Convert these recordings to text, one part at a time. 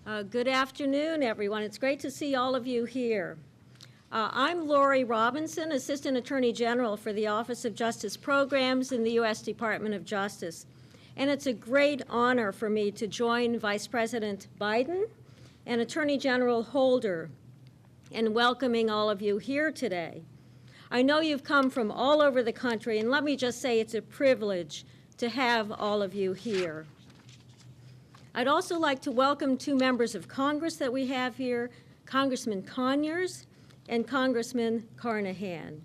Good afternoon, everyone. It's great to see all of you here. I'm Lori Robinson, Assistant Attorney General for the Office of Justice Programs in the U.S. Department of Justice. And it's a great honor for me to join Vice President Biden and Attorney General Holder in welcoming all of you here today. I know you've come from all over the country, and let me just say it's a privilege to have all of you here. I'd also like to welcome two members of Congress that we have here, Congressman Conyers and Congressman Carnahan.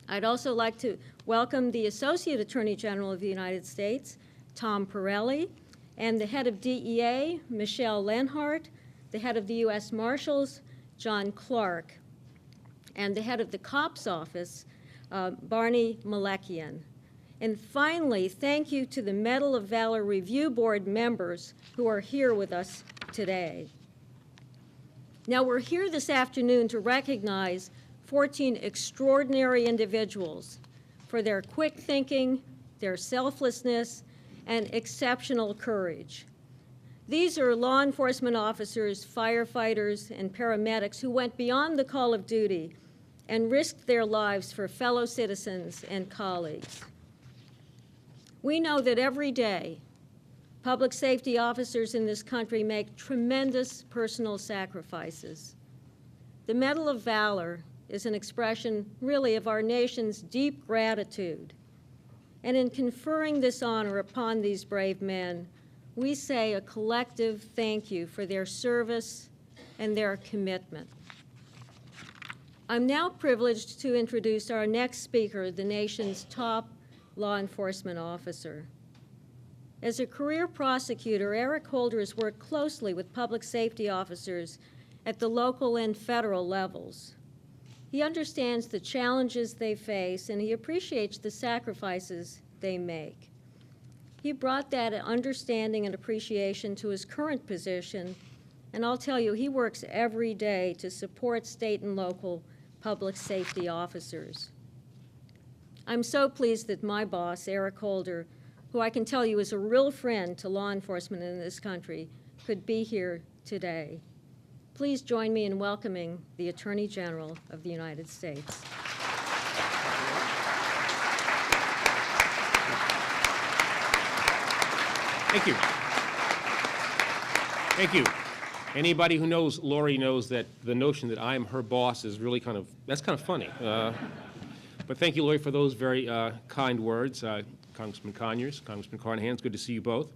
I'd also like to welcome the Associate Attorney General of the United States, Tom Pirelli, and the head of DEA, Michelle Lenhart, the head of the U.S. Marshals, John Clark, and the head of the COPS office, Barney Malakian. And finally, thank you to the Medal of Valor Review Board members who are here with us today. Now, we're here this afternoon to recognize 14 extraordinary individuals for their quick thinking, their selflessness, and exceptional courage. These are law enforcement officers, firefighters, and paramedics who went beyond the call of duty and risked their lives for fellow citizens and colleagues. We know that every day, public safety officers in this country make tremendous personal sacrifices. The Medal of Valor is an expression, really, of our nation's deep gratitude. And in conferring this honor upon these brave men, we say a collective thank you for their service and their commitment. I'm now privileged to introduce our next speaker, the nation's top law enforcement officer. As a career prosecutor, Eric Holder has worked closely with public safety officers at the local and federal levels. He understands the challenges they face, and he appreciates the sacrifices they make. He brought that understanding and appreciation to his current position, and I'll tell you, he works every day to support state and local public safety officers. I'm so pleased that my boss, Eric Holder, who I can tell you is a real friend to law enforcement in this country, could be here today. Please join me in welcoming the Attorney General of the United States. Thank you. Thank you. Anybody who knows Lori knows that the notion that I am her boss is really that's kind of funny. But thank you, Lori, for those very kind words. Congressman Conyers, Congressman Carnahan, it's good to see you both.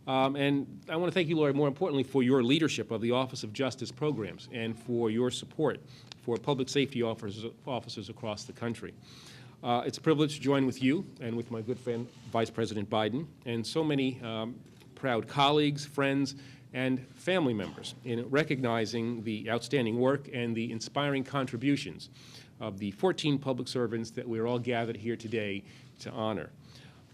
And I want to thank you, Lori, more importantly, for your leadership of the Office of Justice Programs and for your support for public safety officers across the country. It's a privilege to join with you and with my good friend, Vice President Biden, and so many proud colleagues, friends, and family members in recognizing the outstanding work and the inspiring contributions of the 14 public servants that we're all gathered here today to honor.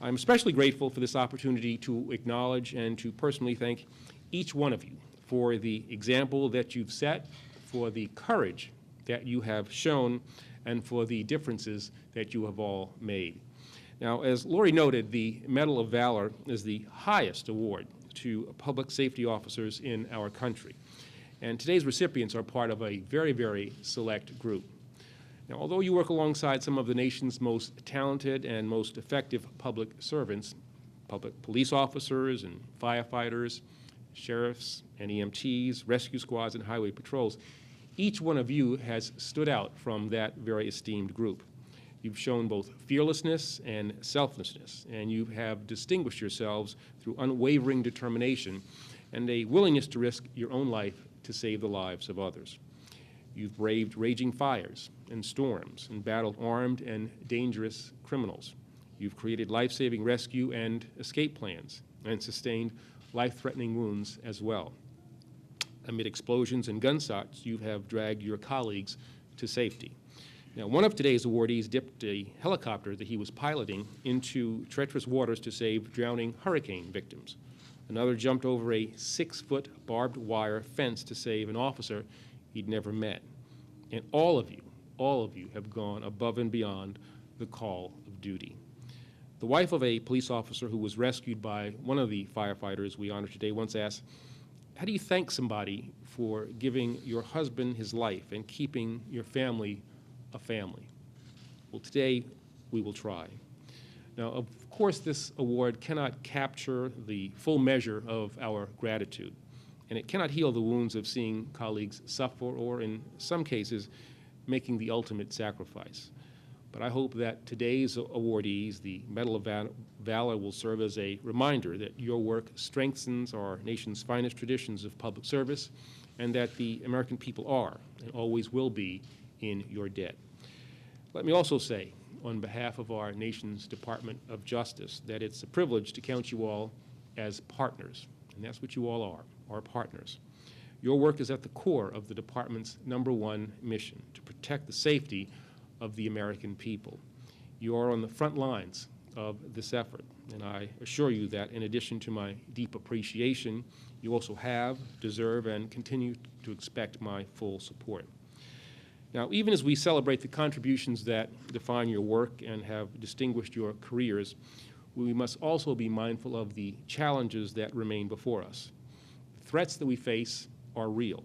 I'm especially grateful for this opportunity to acknowledge and to personally thank each one of you for the example that you've set, for the courage that you have shown, and for the differences that you have all made. Now, as Lori noted, the Medal of Valor is the highest award to public safety officers in our country. And today's recipients are part of a very, very select group. Now, although you work alongside some of the nation's most talented and most effective public servants, public police officers and firefighters, sheriffs and EMTs, rescue squads and highway patrols, each one of you has stood out from that very esteemed group. You've shown both fearlessness and selflessness, and you have distinguished yourselves through unwavering determination and a willingness to risk your own life to save the lives of others. You've braved raging fires and storms and battled armed and dangerous criminals. You've created life-saving rescue and escape plans and sustained life-threatening wounds as well. Amid explosions and gunshots, you have dragged your colleagues to safety. Now, one of today's awardees dipped a helicopter that he was piloting into treacherous waters to save drowning hurricane victims. Another jumped over a 6-foot barbed wire fence to save an officer he'd never met. And all of you have gone above and beyond the call of duty. The wife of a police officer who was rescued by one of the firefighters we honor today once asked, how do you thank somebody for giving your husband his life and keeping your family a family? Well, today we will try. Now, of course, this award cannot capture the full measure of our gratitude, and it cannot heal the wounds of seeing colleagues suffer or, in some cases, making the ultimate sacrifice. But I hope that today's awardees, the Medal of Valor, will serve as a reminder that your work strengthens our nation's finest traditions of public service, and that the American people are and always will be in your debt. Let me also say, on behalf of our nation's Department of Justice, that it's a privilege to count you all as partners, and that's what you all are partners. Your work is at the core of the department's #1 mission, to protect the safety of the American people. You are on the front lines of this effort, and I assure you that in addition to my deep appreciation, you also have, deserve, and continue to expect my full support. Now, even as we celebrate the contributions that define your work and have distinguished your careers, we must also be mindful of the challenges that remain before us. The threats that we face are real,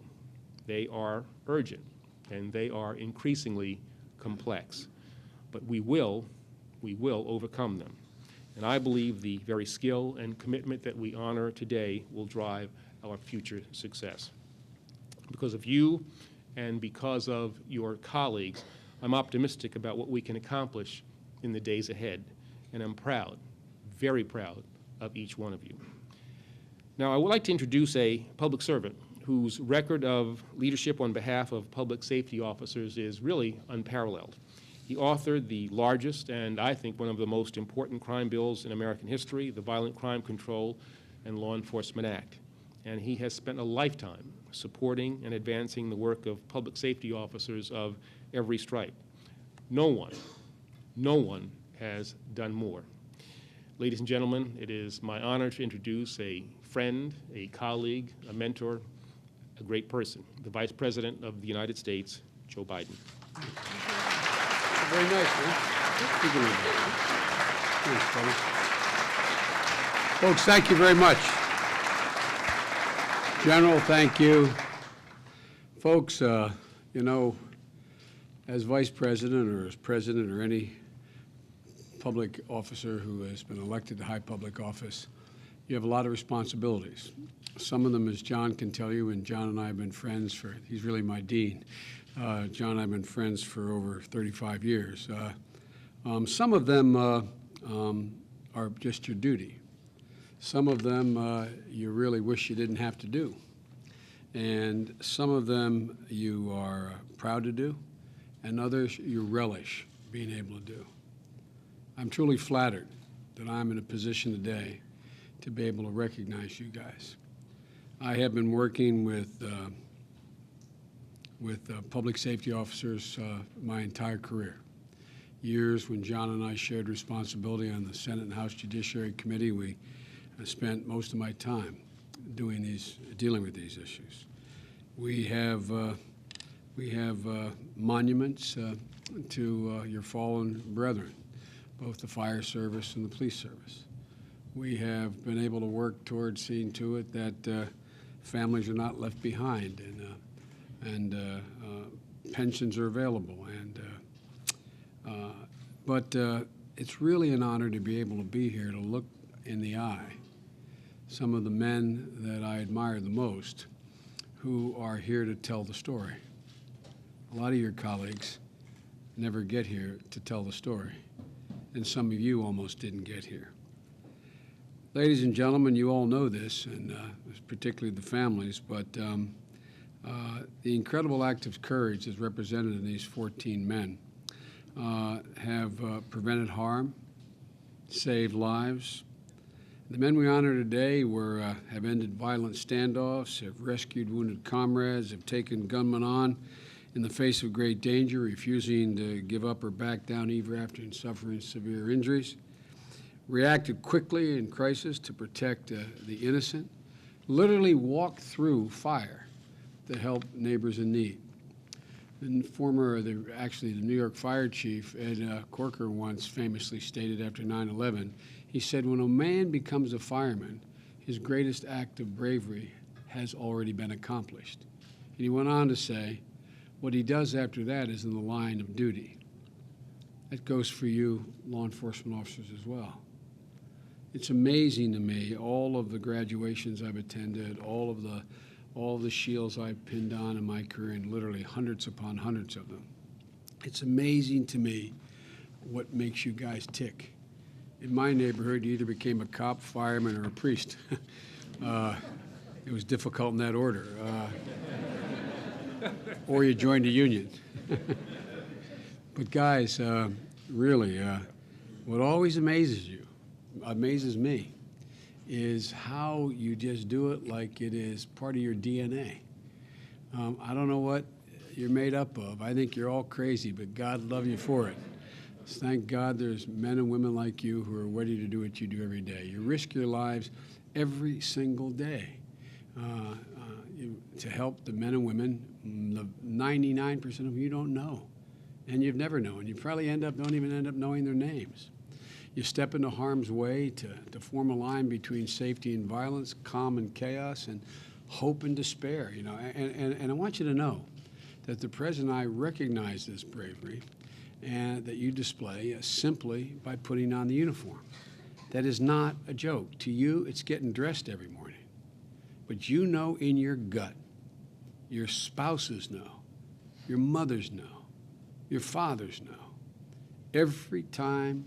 they are urgent, and they are increasingly complex. But we will overcome them. And I believe the very skill and commitment that we honor today will drive our future success. Because of you and because of your colleagues, I'm optimistic about what we can accomplish in the days ahead. And I'm proud, very proud of each one of you. Now, I would like to introduce a public servant whose record of leadership on behalf of public safety officers is really unparalleled. He authored the largest and, I think, one of the most important crime bills in American history, the Violent Crime Control and Law Enforcement Act. And he has spent a lifetime supporting and advancing the work of public safety officers of every stripe. No one has done more. Ladies and gentlemen, it is my honor to introduce a friend, a colleague, a mentor, a great person, the Vice President of the United States, Joe Biden. Very nice, man. Thanks, buddy. Folks, thank you very much. General, thank you. Folks, you know, as Vice President or as President or any public officer who has been elected to high public office, you have a lot of responsibilities. Some of them, as John can tell you, and John and I have been friends for, he's really my dean. John and I have been friends for over 35 years. Some of them are just your duty. Some of them you really wish you didn't have to do. And some of them you are proud to do, and others you relish being able to do. I'm truly flattered that I'm in a position today to be able to recognize you guys. I have been working with public safety officers my entire career. Years when John and I shared responsibility on the Senate and House Judiciary Committee, we spent most of my time dealing with these issues. We have monuments to your fallen brethren, both the fire service and the police service. We have been able to work towards seeing to it that families are not left behind, and pensions are available. But it's really an honor to be able to be here to look in the eye some of the men that I admire the most who are here to tell the story. A lot of your colleagues never get here to tell the story, and some of you almost didn't get here. Ladies and gentlemen, you all know this, and particularly the families, but the incredible act of courage that's represented in these 14 men have prevented harm, saved lives. The men we honor today have ended violent standoffs, have rescued wounded comrades, have taken gunmen on in the face of great danger, refusing to give up or back down even after suffering severe injuries, reacted quickly in crisis to protect the innocent, literally walked through fire to help neighbors in need. And the New York fire chief, Ed Corker, once famously stated after 9/11, he said, when a man becomes a fireman, his greatest act of bravery has already been accomplished. And he went on to say, what he does after that is in the line of duty. That goes for you, law enforcement officers, as well. It's amazing to me, all of the graduations I've attended, all of the shields I've pinned on in my career, and literally hundreds upon hundreds of them. It's amazing to me what makes you guys tick. In my neighborhood, you either became a cop, fireman, or a priest. It was difficult in that order. Or you joined a union. But guys, really, what always amazes me, is how you just do it like it is part of your DNA. I don't know what you're made up of. I think you're all crazy, but God love you for it. Thank God there's men and women like you who are ready to do what you do every day. You risk your lives every single day to help the men and women, the 99% of them you don't know, and you've never known. You probably don't even end up knowing their names. You step into harm's way to form a line between safety and violence, calm and chaos, and hope and despair. You know, and I want you to know that the President and I recognize this bravery and that you display simply by putting on the uniform. That is not a joke. To you, it's getting dressed every morning. But you know in your gut, your spouses know, your mothers know, your fathers know. Every time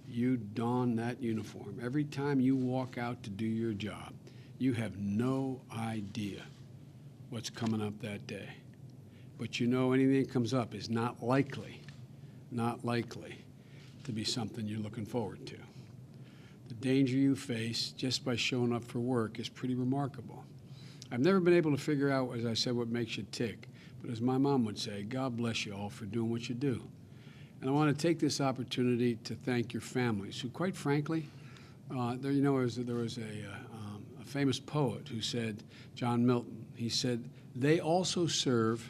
you don that uniform, every time you walk out to do your job, you have no idea what's coming up that day. But you know anything that comes up is not likely to be something you're looking forward to. The danger you face just by showing up for work is pretty remarkable. I've never been able to figure out, as I said, what makes you tick. But as my mom would say, God bless you all for doing what you do. And I want to take this opportunity to thank your families, who, quite frankly, there was a famous poet who said, John Milton, he said, they also serve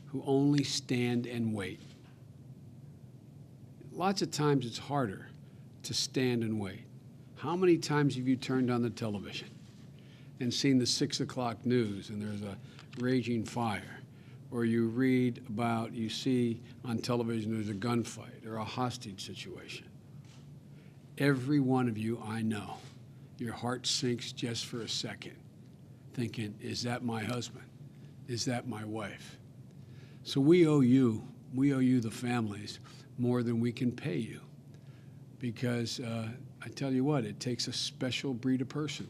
who only stand and wait. Lots of times it's harder to stand and wait. How many times have you turned on the television and seen the 6 o'clock news and there's a raging fire? Or you see on television there's a gunfight or a hostage situation. Every one of you I know, your heart sinks just for a second, thinking, is that my husband? Is that my wife? So we owe you, the families, more than we can pay you. Because I tell you what, it takes a special breed of person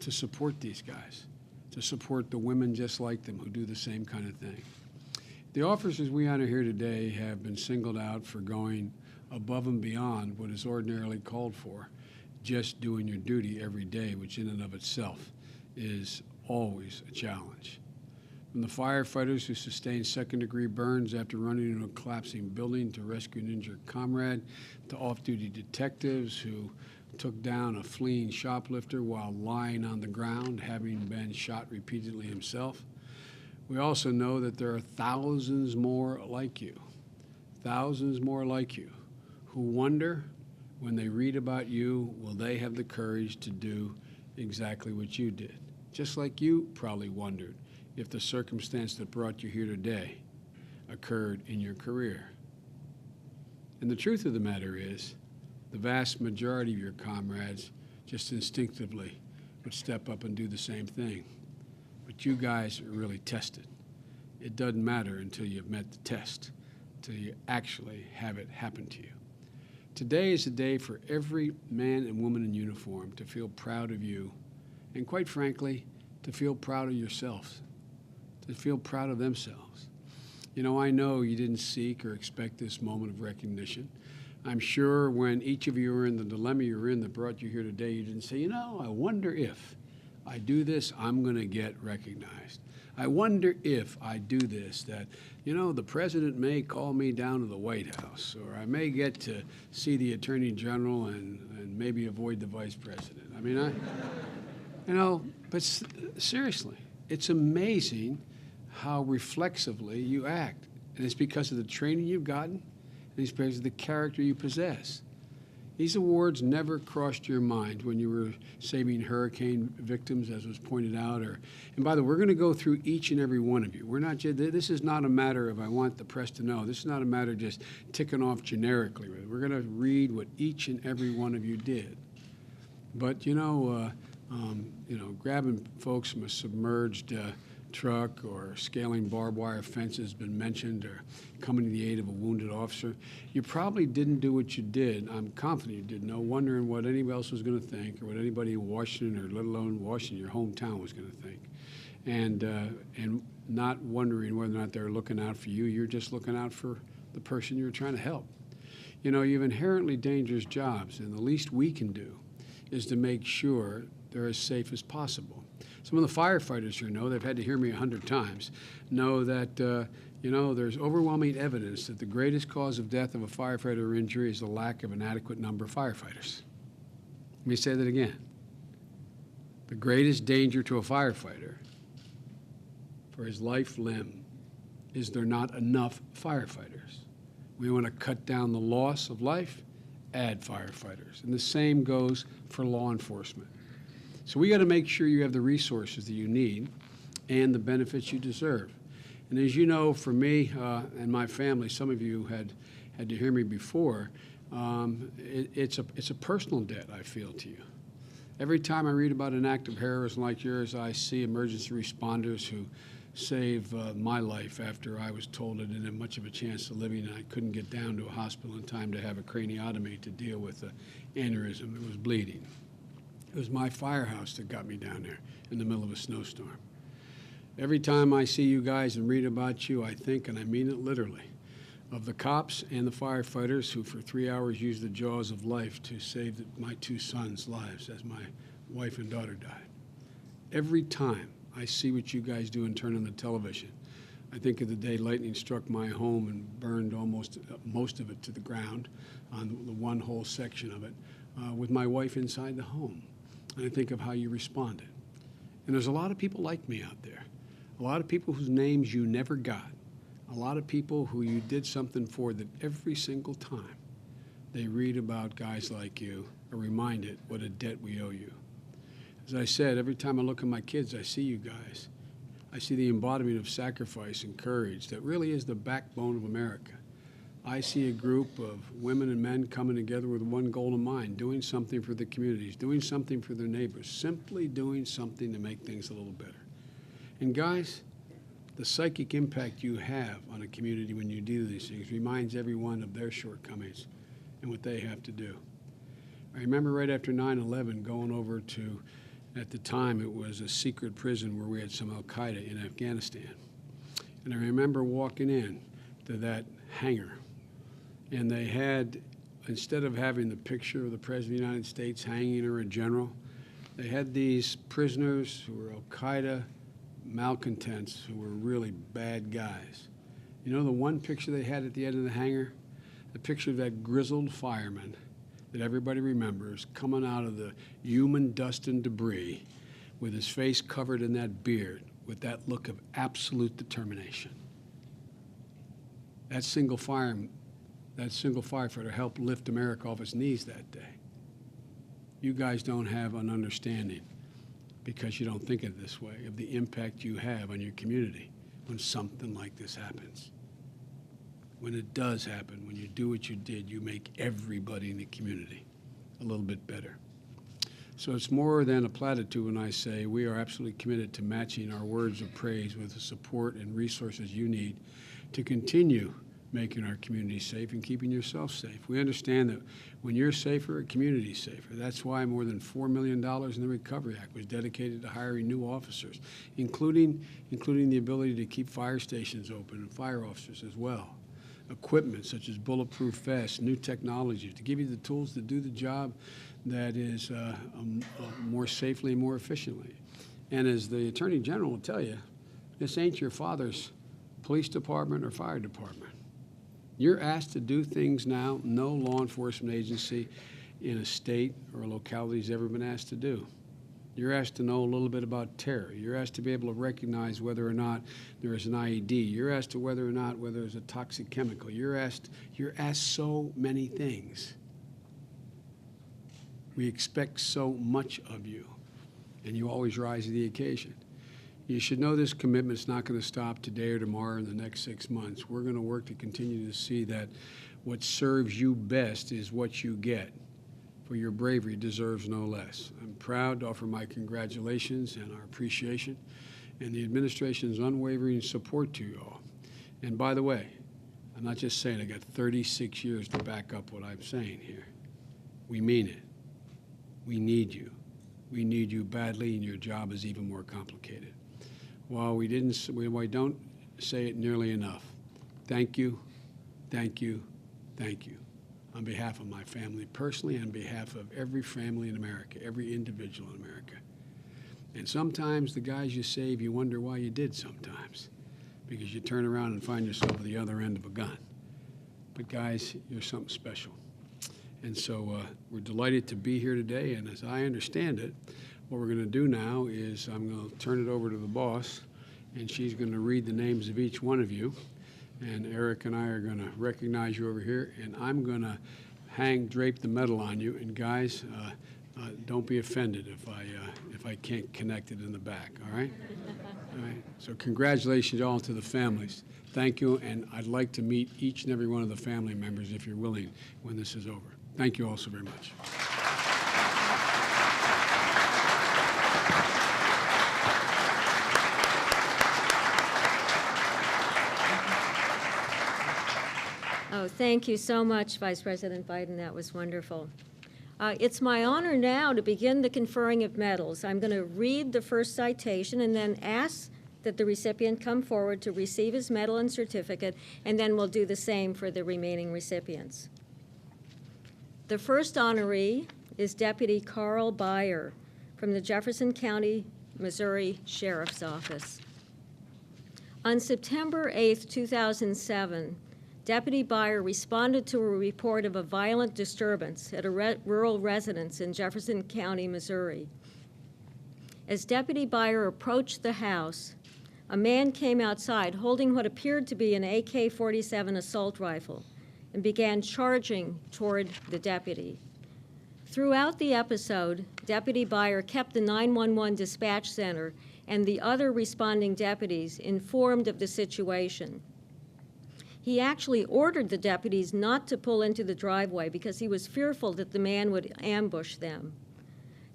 to support these guys, to support the women just like them who do the same kind of thing. The officers we honor here today have been singled out for going above and beyond what is ordinarily called for, just doing your duty every day, which in and of itself is always a challenge. From the firefighters who sustained second-degree burns after running into a collapsing building to rescue an injured comrade, to off-duty detectives who took down a fleeing shoplifter while lying on the ground, having been shot repeatedly himself. We also know that there are thousands more like you, who wonder when they read about you, will they have the courage to do exactly what you did? Just like you probably wondered if the circumstance that brought you here today occurred in your career. And the truth of the matter is, the vast majority of your comrades just instinctively would step up and do the same thing. But you guys are really tested. It doesn't matter until you've met the test, until you actually have it happen to you. Today is a day for every man and woman in uniform to feel proud of you, and quite frankly, to feel proud of yourselves, to feel proud of themselves. You know, I know you didn't seek or expect this moment of recognition. I'm sure when each of you are in the dilemma you're in that brought you here today, you didn't say, you know, I wonder if I do this, I'm going to get recognized. I wonder if I do this, that, you know, the president may call me down to the White House, or I may get to see the Attorney General and maybe avoid the Vice President. I mean, but seriously, it's amazing how reflexively you act. And it's because of the training you've gotten, and it's because of the character you possess. These awards never crossed your mind when you were saving hurricane victims, as was pointed out. And by the way, we're going to go through each and every one of you. We're not. This is not a matter of I want the press to know. This is not a matter of just ticking off generically. We're going to read what each and every one of you did. But grabbing folks from a submerged truck or scaling barbed wire fences has been mentioned, or coming to the aid of a wounded officer. You probably didn't do what you did. I'm confident you did. No, wondering what anybody else was going to think, or what anybody in Washington, or let alone Washington, your hometown, was going to think, and not wondering whether or not they're looking out for you. You're just looking out for the person you're trying to help. You have inherently dangerous jobs, and the least we can do is to make sure they're as safe as possible. Some of the firefighters here know, they've had to hear me 100 times, know that, there's overwhelming evidence that the greatest cause of death of a firefighter or injury is the lack of an adequate number of firefighters. Let me say that again. The greatest danger to a firefighter for his life limb is there not enough firefighters. We want to cut down the loss of life, add firefighters. And the same goes for law enforcement. So we got to make sure you have the resources that you need and the benefits you deserve. And as you know, for me and my family, some of you had to hear me before, it's a personal debt I feel to you. Every time I read about an act of heroism like yours, I see emergency responders who saved my life after I was told I didn't have much of a chance of living, and I couldn't get down to a hospital in time to have a craniotomy to deal with an aneurysm that was bleeding. It was my firehouse that got me down there in the middle of a snowstorm. Every time I see you guys and read about you, I think, and I mean it literally, of the cops and the firefighters who for 3 hours used the jaws of life to save my 2 sons' lives as my wife and daughter died. Every time I see what you guys do and turn on the television, I think of the day lightning struck my home and burned most of it to the ground, on the one whole section of it, with my wife inside the home. And I think of how you responded. And there's a lot of people like me out there, a lot of people whose names you never got, a lot of people who you did something for that every single time they read about guys like you are reminded what a debt we owe you. As I said, every time I look at my kids, I see you guys. I see the embodiment of sacrifice and courage that really is the backbone of America. I see a group of women and men coming together with one goal in mind, doing something for the communities, doing something for their neighbors, simply doing something to make things a little better. And guys, the psychic impact you have on a community when you do these things reminds everyone of their shortcomings and what they have to do. I remember right after 9/11 going over to, at the time it was a secret prison where we had some Al-Qaeda in Afghanistan. And I remember walking in to that hangar, and they had, instead of having the picture of the President of the United States hanging or a general, they had these prisoners who were Al-Qaeda malcontents who were really bad guys. You know the one picture they had at the end of the hangar? The picture of that grizzled fireman that everybody remembers coming out of the human dust and debris with his face covered in that beard with that look of absolute determination. That single firefighter helped lift America off its knees that day. You guys don't have an understanding, because you don't think of it this way, of the impact you have on your community when something like this happens. When it does happen, when you do what you did, you make everybody in the community a little bit better. So it's more than a platitude when I say we are absolutely committed to matching our words of praise with the support and resources you need to continue making our community safe and keeping yourself safe. We understand that when you're safer, a community's safer. That's why more than $4 million in the Recovery Act was dedicated to hiring new officers, including the ability to keep fire stations open and fire officers as well. Equipment such as bulletproof vests, new technology to give you the tools to do the job that is more safely and more efficiently. And as the Attorney General will tell you, this ain't your father's police department or fire department. You're asked to do things now no law enforcement agency in a state or a locality has ever been asked to do. You're asked to know a little bit about terror. You're asked to be able to recognize whether or not there is an IED. You're asked to whether there's a toxic chemical. You're asked so many things. We expect so much of you, and you always rise to the occasion. You should know this commitment's not going to stop today or tomorrow or in the next 6 months. We're going to work to continue to see that what serves you best is what you get. For your bravery deserves no less. I'm proud to offer my congratulations and our appreciation and the administration's unwavering support to you all. And by the way, I'm not just saying, I got 36 years to back up what I'm saying here. We mean it. We need you. We need you badly, and your job is even more complicated. While we don't say it nearly enough, thank you, thank you, thank you. On behalf of my family personally, on behalf of every family in America, every individual in America. And sometimes the guys you save, you wonder why you did sometimes, because you turn around and find yourself at the other end of a gun. But guys, you're something special. And so we're delighted to be here today, and as I understand it, what we're going to do now is I'm going to turn it over to the boss, and she's going to read the names of each one of you. And Eric and I are going to recognize you over here, and I'm going to drape the medal on you. And guys, don't be offended if I can't connect it in the back, all right? All right. So congratulations all to the families. Thank you, and I'd like to meet each and every one of the family members, if you're willing, when this is over. Thank you all so very much. Oh, thank you so much, Vice President Biden. That was wonderful. It's my honor now to begin the conferring of medals. I'm going to read the first citation and then ask that the recipient come forward to receive his medal and certificate, and then we'll do the same for the remaining recipients. The first honoree is Deputy Carl Byer from the Jefferson County, Missouri Sheriff's Office. On September 8, 2007, Deputy Byer responded to a report of a violent disturbance at a rural residence in Jefferson County, Missouri. As Deputy Byer approached the house, a man came outside holding what appeared to be an AK-47 assault rifle and began charging toward the deputy. Throughout the episode, Deputy Byer kept the 911 dispatch center and the other responding deputies informed of the situation. He actually ordered the deputies not to pull into the driveway because he was fearful that the man would ambush them.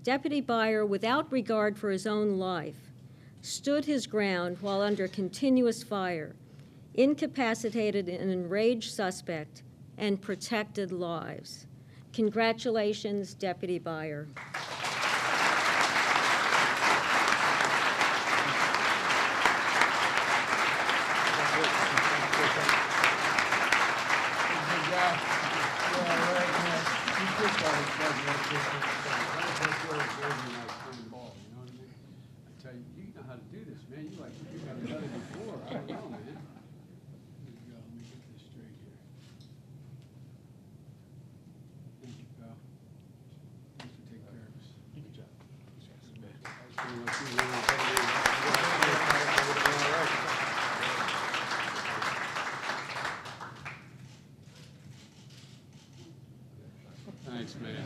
Deputy Byer, without regard for his own life, stood his ground while under continuous fire, incapacitated an enraged suspect, and protected lives. Congratulations, Deputy Byer. Thanks, man.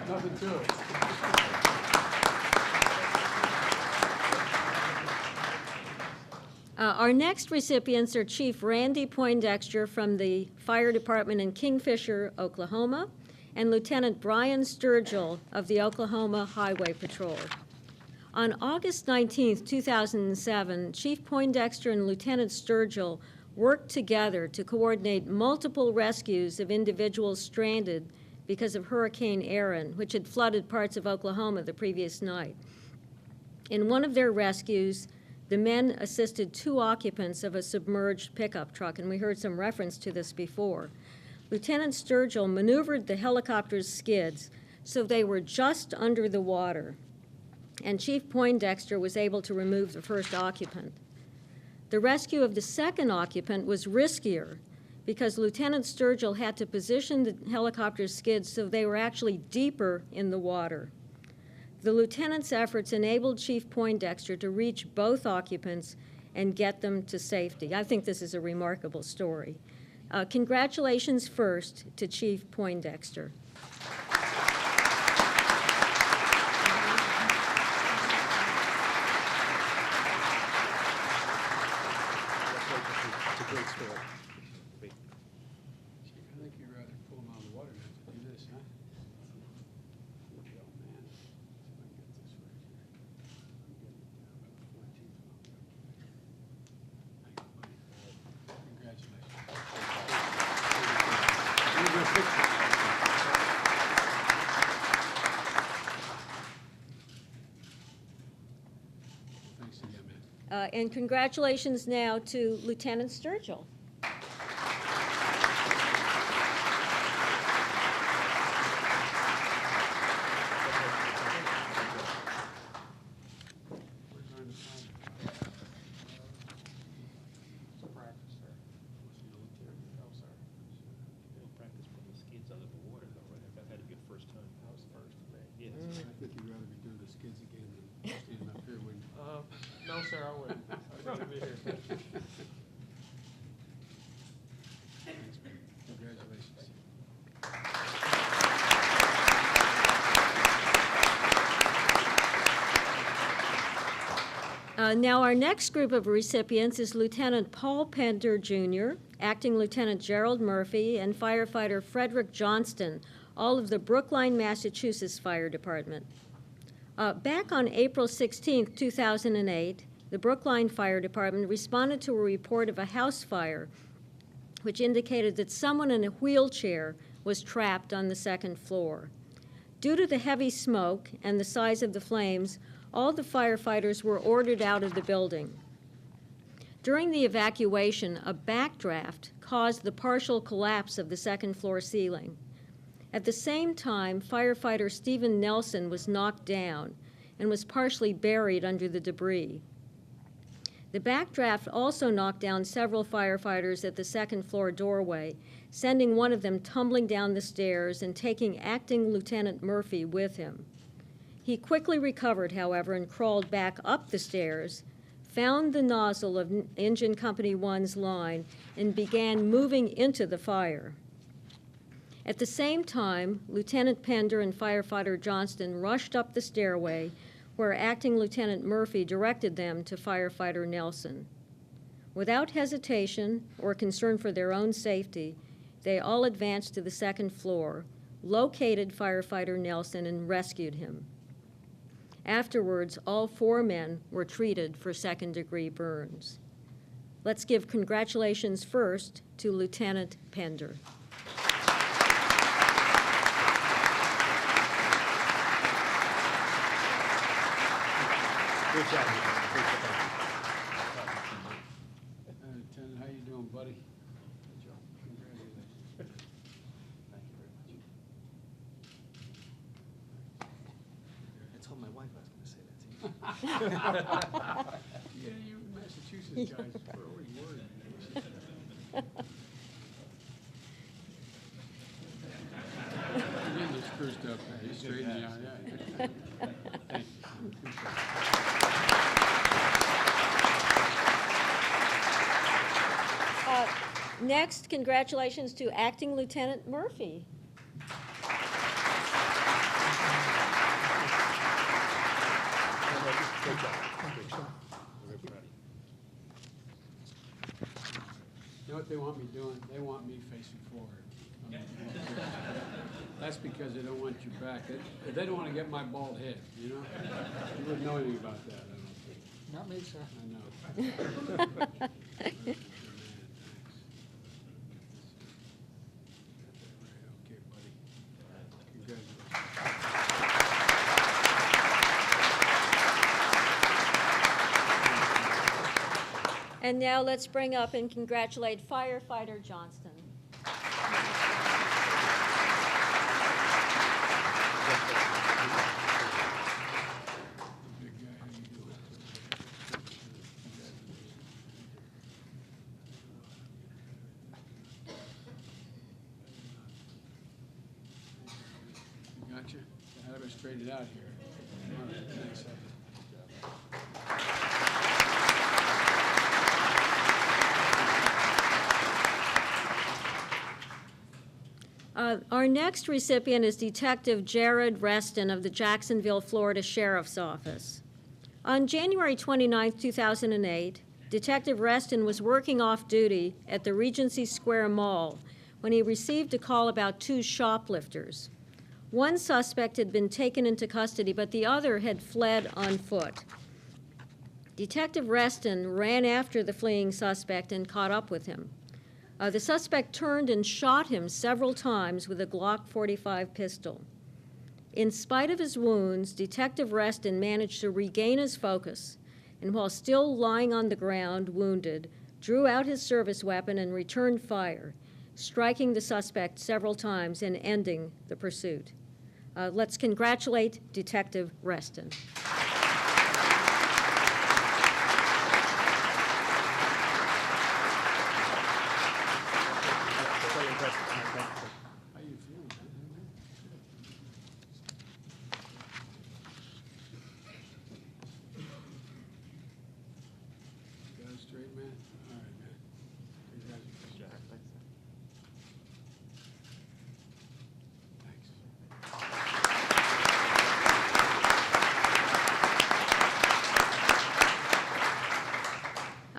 Nothing to it. Our next recipients are Chief Randy Poindexter from the Fire Department in Kingfisher, Oklahoma, and Lieutenant Brian Sturgill of the Oklahoma Highway Patrol. On August 19, 2007, Chief Poindexter and Lieutenant Sturgill worked together to coordinate multiple rescues of individuals stranded because of Hurricane Erin, which had flooded parts of Oklahoma the previous night. In one of their rescues, the men assisted 2 occupants of a submerged pickup truck, and we heard some reference to this before. Lieutenant Sturgill maneuvered the helicopter's skids so they were just under the water, and Chief Poindexter was able to remove the first occupant. The rescue of the second occupant was riskier because Lieutenant Sturgill had to position the helicopter's skids so they were actually deeper in the water. The lieutenant's efforts enabled Chief Poindexter to reach both occupants and get them to safety. I think this is a remarkable story. Congratulations first to Chief Poindexter. Great story. Great. I think you'd rather pull them out of the water than to do this, huh? Good go, man. See if I can get this right here. I'm getting it down by the 14th. Congratulations. Here's your picture. Thanks again, man. And congratulations now to Lieutenant Sturgill. Practice putting the skids under the water, though, right? That had to be a first time. That was the first, right? Yes. I think you'd rather be doing the skids again than standing up here, wouldn't you? No, sir, I wouldn't. I'd rather be here. Thanks, man. Congratulations. Now, our next group of recipients is Lieutenant Paul Pender, Jr., Acting Lieutenant Gerald Murphy, and firefighter Frederick Johnston, all of the Brookline, Massachusetts Fire Department. Back on April 16, 2008, the Brookline Fire Department responded to a report of a house fire which indicated that someone in a wheelchair was trapped on the second floor. Due to the heavy smoke and the size of the flames, all the firefighters were ordered out of the building. During the evacuation, a backdraft caused the partial collapse of the second floor ceiling. At the same time, firefighter Stephen Nelson was knocked down and was partially buried under the debris. The backdraft also knocked down several firefighters at the second floor doorway, sending one of them tumbling down the stairs and taking Acting Lieutenant Murphy with him. He quickly recovered, however, and crawled back up the stairs, found the nozzle of Engine Company 1's line, and began moving into the fire. At the same time, Lieutenant Pender and firefighter Johnston rushed up the stairway, where Acting Lieutenant Murphy directed them to firefighter Nelson. Without hesitation or concern for their own safety, they all advanced to the second floor, located firefighter Nelson, and rescued him. Afterwards, all 4 men were treated for second-degree burns. Let's give congratulations first to Lieutenant Pender. Good job. Great job. Lieutenant, how you doing, buddy? Good job. Congratulations. Thank you very much. I told my wife I was going to say that to you. Yeah, you Massachusetts guys are always worried. You're getting this spruced up, man. You straighten me out, yeah. Thank you. Next, congratulations to Acting Lieutenant Murphy. Great job. Great job. We're very proud of you. You know what they want me doing? They want me facing forward. That's because they don't want you back. They don't want to get my bald head, you know? You wouldn't know anything about that, I don't think. Not me, sir. I know. Okay, buddy. Congratulations. And now let's bring up and congratulate firefighter Johnston. Big guy, how you doing? Gotcha. How do I straighten it out here? All right, thanks. Our next recipient is Detective Jared Reston of the Jacksonville, Florida Sheriff's Office. On January 29, 2008, Detective Reston was working off-duty at the Regency Square Mall when he received a call about two shoplifters. One suspect had been taken into custody, but the other had fled on foot. Detective Reston ran after the fleeing suspect and caught up with him. The suspect turned and shot him several times with a Glock 45 pistol. In spite of his wounds, Detective Reston managed to regain his focus, and while still lying on the ground, wounded, drew out his service weapon and returned fire, striking the suspect several times and ending the pursuit. Let's congratulate Detective Reston. How you feeling, man? Got it straight, man? All right, man. Congratulations.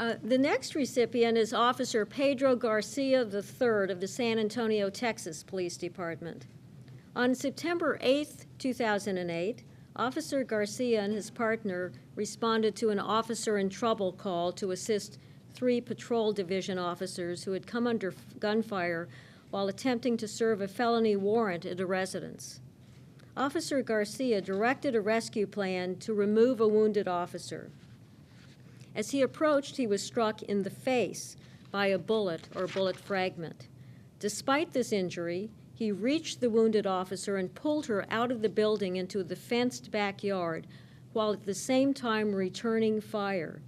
Thanks. The next recipient is Officer Pedro Garcia III of the San Antonio, Texas Police Department. On September 8, 2008, Officer Garcia and his partner responded to an officer in trouble call to assist 3 patrol division officers who had come under gunfire while attempting to serve a felony warrant at a residence. Officer Garcia directed a rescue plan to remove a wounded officer. As he approached, he was struck in the face by a bullet or bullet fragment. Despite this injury, he reached the wounded officer and pulled her out of the building into the fenced backyard, while at the same time returning fire.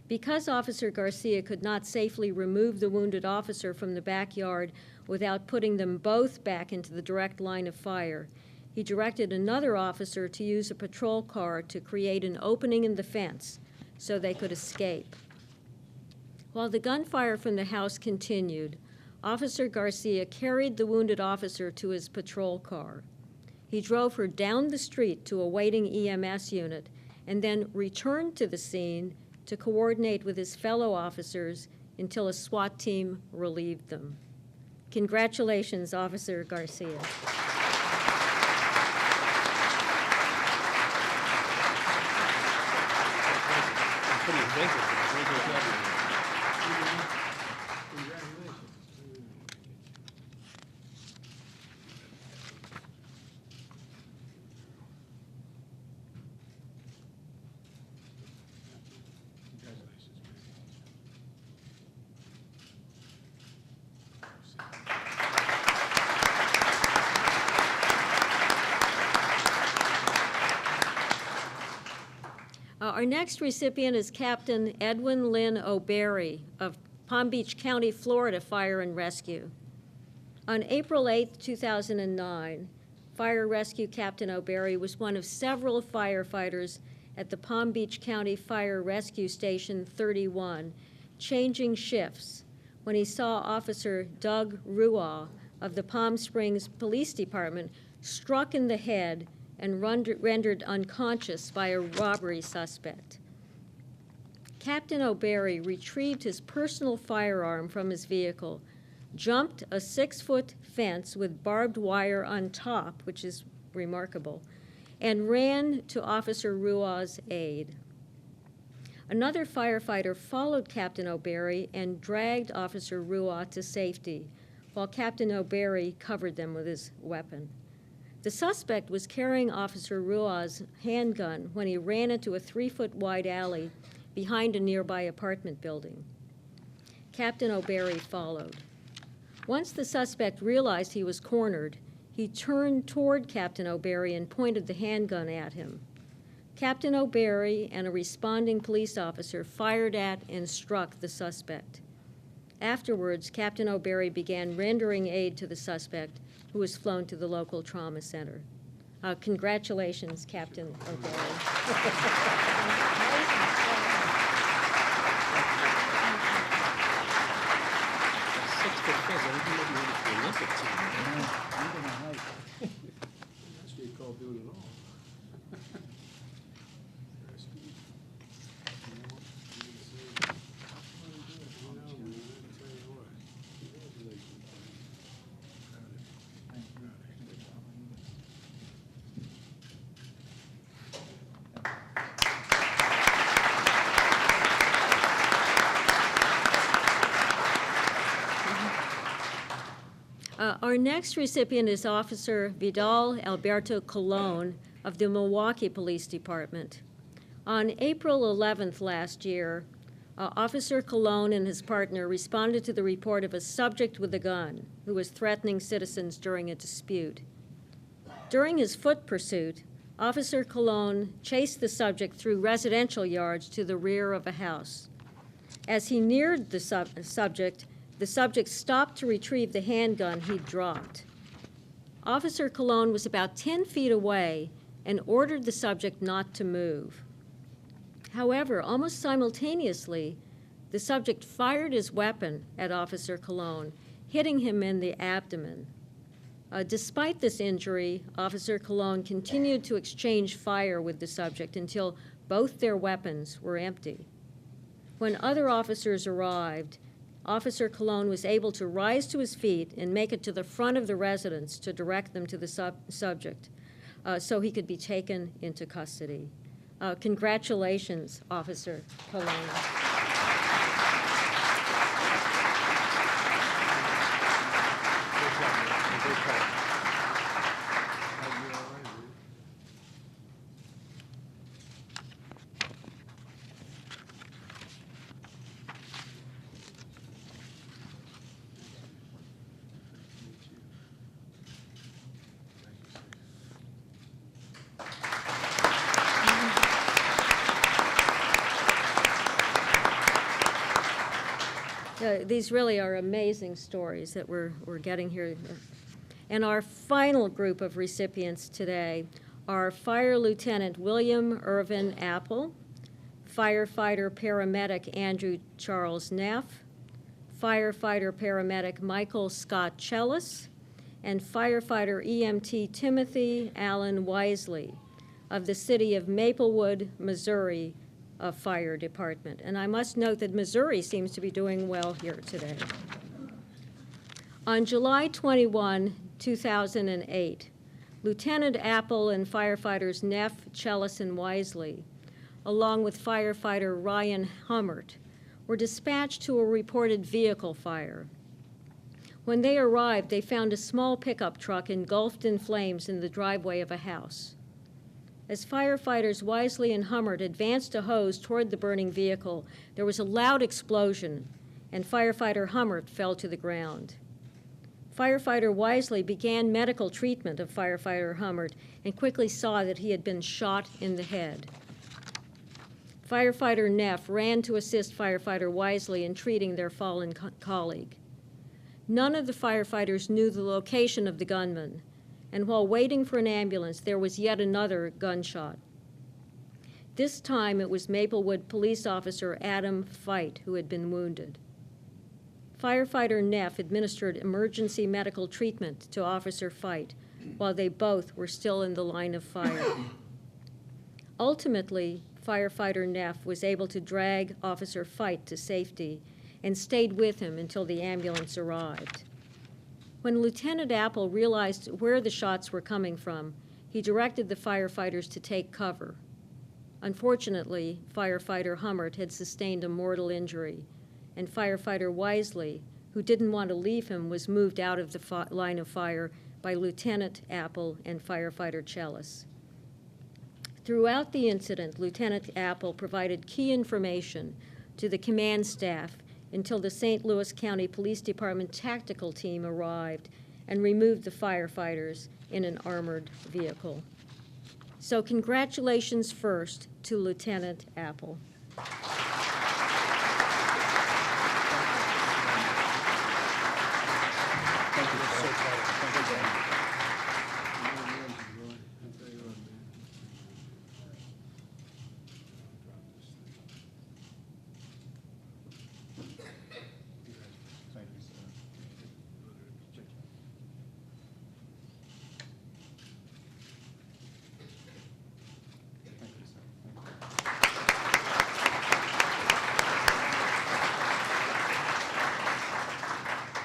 Because Officer Garcia could not safely remove the wounded officer from the backyard without putting them both back into the direct line of fire, he directed another officer to use a patrol car to create an opening in the fence so they could escape. While the gunfire from the house continued, Officer Garcia carried the wounded officer to his patrol car. He drove her down the street to a waiting EMS unit and then returned to the scene to coordinate with his fellow officers until a SWAT team relieved them. Congratulations, Officer Garcia. Our next recipient is Captain Edwin Lynn O'Berry of Palm Beach County, Florida Fire and Rescue. On April 8, 2009, Fire Rescue Captain O'Berry was one of several firefighters at the Palm Beach County Fire Rescue Station 31, changing shifts, when he saw Officer Doug Ruaw of the Palm Springs Police Department struck in the head and rendered unconscious by a robbery suspect. Captain O'Berry retrieved his personal firearm from his vehicle, jumped a 6-foot fence with barbed wire on top, which is remarkable, and ran to Officer Ruaw's aid. Another firefighter followed Captain O'Berry and dragged Officer Ruaw to safety, while Captain O'Berry covered them with his weapon. The suspect was carrying Officer Ruaw's handgun when he ran into a 3-foot wide alley behind a nearby apartment building. Captain O'Berry followed. Once the suspect realized he was cornered, he turned toward Captain O'Berry and pointed the handgun at him. Captain O'Berry and a responding police officer fired at and struck the suspect. Afterwards, Captain O'Berry began rendering aid to the suspect, who was flown to the local trauma center. Congratulations, Captain O'Berry. That's what you call doing it all. Our next recipient is Officer Vidal Alberto Colon of the Milwaukee Police Department. On April 11th last year, Officer Colon and his partner responded to the report of a subject with a gun who was threatening citizens during a dispute. During his foot pursuit, Officer Colon chased the subject through residential yards to the rear of a house. As he neared the subject stopped to retrieve the handgun he'd dropped. Officer Colon was about 10 feet away and ordered the subject not to move. However, almost simultaneously, the subject fired his weapon at Officer Colon, hitting him in the abdomen. Despite this injury, Officer Colon continued to exchange fire with the subject until both their weapons were empty. When other officers arrived, Officer Colon was able to rise to his feet and make it to the front of the residence to direct them to the subject so he could be taken into custody. Congratulations, Officer Colon. These really are amazing stories that we're getting here. And our final group of recipients today are Fire Lieutenant William Irvin Apple, firefighter paramedic Andrew Charles Neff, firefighter paramedic Michael Scott Chellis, and firefighter EMT Timothy Allen Wisely of the city of Maplewood, Missouri, Fire Department. And I must note that Missouri seems to be doing well here today. On July 21, 2008, Lieutenant Apple and firefighters Neff, Chellis, and Wisely, along with firefighter Ryan Hummert, were dispatched to a reported vehicle fire. When they arrived, they found a small pickup truck engulfed in flames in the driveway of a house. As firefighters Wisely and Hummert advanced a hose toward the burning vehicle, there was a loud explosion, and firefighter Hummert fell to the ground. Firefighter Wisely began medical treatment of firefighter Hummert and quickly saw that he had been shot in the head. Firefighter Neff ran to assist firefighter Wisely in treating their fallen colleague. None of the firefighters knew the location of the gunman, and while waiting for an ambulance, there was yet another gunshot. This time, it was Maplewood police officer Adam Fite who had been wounded. Firefighter Neff administered emergency medical treatment to Officer Fite while they both were still in the line of fire. Ultimately, firefighter Neff was able to drag Officer Fite to safety and stayed with him until the ambulance arrived. When Lieutenant Apple realized where the shots were coming from, he directed the firefighters to take cover. Unfortunately, firefighter Hummert had sustained a mortal injury, and firefighter Wisely, who didn't want to leave him, was moved out of the line of fire by Lieutenant Apple and firefighter Chellis. Throughout the incident, Lieutenant Apple provided key information to the command staff until the St. Louis County Police Department tactical team arrived and removed the firefighters in an armored vehicle. So congratulations first to Lieutenant Apple.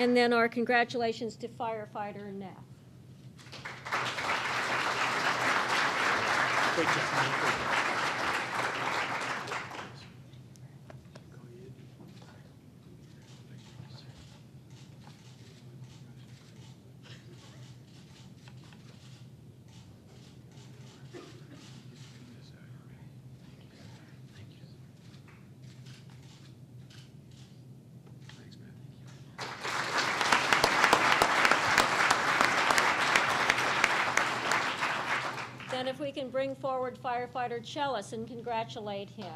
And then our congratulations to firefighter Neff. Great job. we can bring forward firefighter Chellis and congratulate him.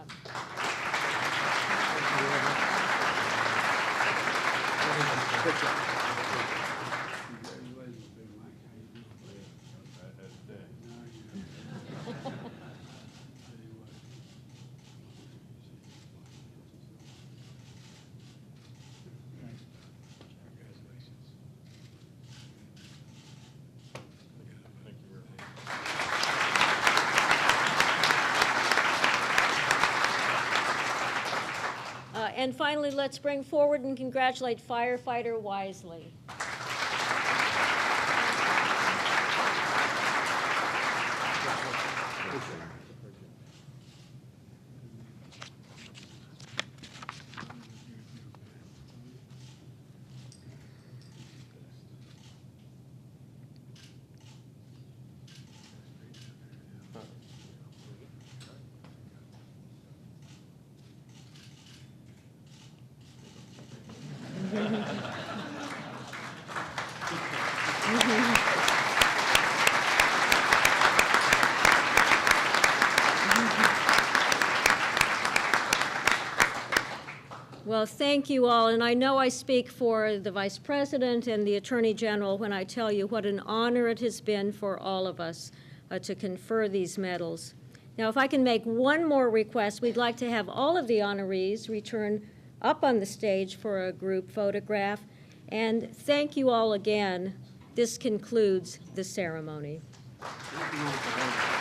And finally, let's bring forward and congratulate firefighter Wisely. Well, thank you all, and I know I speak for the Vice President and the Attorney General when I tell you what an honor it has been for all of us to confer these medals. Now, if I can make one more request, we'd like to have all of the honorees return up on the stage for a group photograph, and thank you all again. This concludes the ceremony. Thank you.